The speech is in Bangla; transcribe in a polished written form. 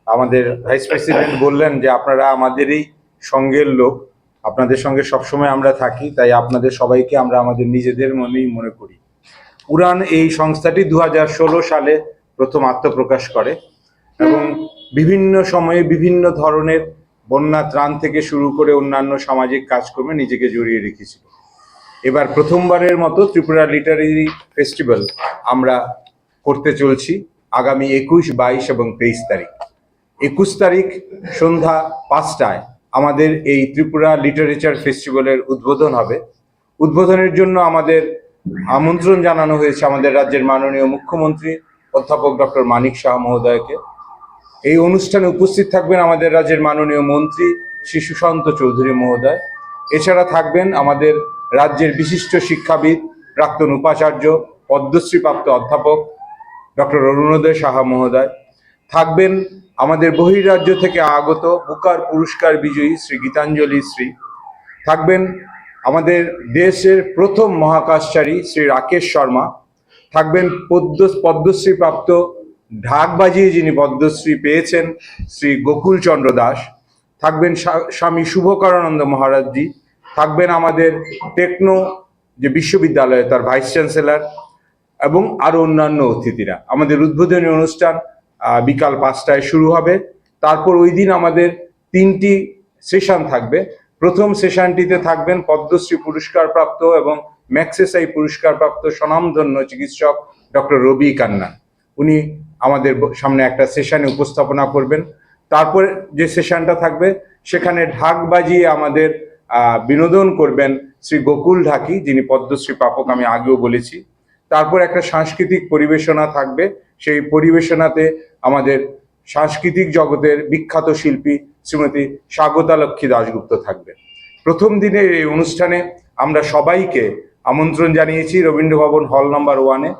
আমাদের ভাইস প্রেসিডেন্ট বললেন যে আপনারা আমাদেরই সঙ্গের লোক, আপনাদের সঙ্গে সবসময় আমরা থাকি, তাই আপনাদের সবাইকে আমরা আমাদের নিজেদের মনেই মনে করি। উড়ান এই সংস্থাটি 2016 সালে প্রথম আত্মপ্রকাশ করে এবং বিভিন্ন সময়ে বিভিন্ন ধরনের বন্যা ত্রাণ থেকে শুরু করে অন্যান্য সামাজিক কাজকর্মে নিজেকে জড়িয়ে রেখেছিল। এবার প্রথমবারের মতো ত্রিপুরা লিটারেরি ফেস্টিভ্যাল আমরা করতে চলছি আগামী 21, 22 এবং 23 তারিখ। 21 তারিখ সন্ধ্যা 5টায় আমাদের এই ত্রিপুরা লিটারেচার ফেস্টিভ্যালের উদ্বোধন হবে। উদ্বোধনের জন্য আমাদের আমন্ত্রণ জানানো হয়েছে আমাদের রাজ্যের মাননীয় মুখ্যমন্ত্রী অধ্যাপক ডক্টর মানিক সাহা মহোদয়কে। এই অনুষ্ঠানে উপস্থিত থাকবেন আমাদের রাজ্যের মাননীয় মন্ত্রী শ্রী সুশান্ত চৌধুরী মহোদয়। এছাড়া থাকবেন আমাদের রাজ্যের বিশিষ্ট শিক্ষাবিদ, প্রাক্তন উপাচার্য, পদ্মশ্রীপ্রাপ্ত অধ্যাপক ডক্টর অরুণোদয় সাহা মহোদয়। থাকবেন আমাদের বহির্রাজ্য থেকে আগত বুকার পুরস্কার বিজয়ী শ্রী গীতাঞ্জলি শ্রী। থাকবেন আমাদের দেশের প্রথম মহাকাশচারী শ্রী রাকেশ শর্মা। থাকবেন পদ্মশ্রী প্রাপ্ত ঢাক বাজিয়ে যিনি পদ্মশ্রী পেয়েছেন শ্রী গোকুল চন্দ্র দাস। থাকবেন স্বামী শুভকরানন্দ মহারাজজি। থাকবেন আমাদের টেকনো যে বিশ্ববিদ্যালয় তার ভাইস চ্যান্সেলর এবং আরো অন্যান্য অতিথিরা। আমাদের উদ্বোধনী অনুষ্ঠান বিকাল 5টায় শুরু হবে। তারপর ওই দিন আমাদের 3টি সেশন থাকবে। প্রথম সেশনটিতে থাকবেন পদ্মশ্রী পুরস্কারপ্রাপ্ত এবং ম্যাক্সেসাই পুরস্কারপ্রাপ্ত স্বনামধন্য চিকিৎসক ডক্টর রবি কান্না। উনি আমাদের সামনে একটা সেশনে উপস্থাপনা করবেন। তারপর যে সেশনটা থাকবে সেখানে ঢাক বাজিয়ে আমাদের বিনোদন করবেন শ্রী গোকুল ঢাকি, যিনি পদ্মশ্রী প্রাপক, আমি আগেও বলেছি। তারপর একটা সাংস্কৃতিক পরিবেশনা থাকবে। সেই পরিবেশনাতে আমাদের সাংস্কৃতিক জগতের বিখ্যাত শিল্পী শ্রীমতী স্বাগতা লক্ষ্মী দাশগুপ্ত থাকবে। প্রথম দিনের এই অনুষ্ঠানে আমরা সবাইকে আমন্ত্রণ জানিয়েছি রবীন্দ্র ভবন হল নাম্বার 1-এ।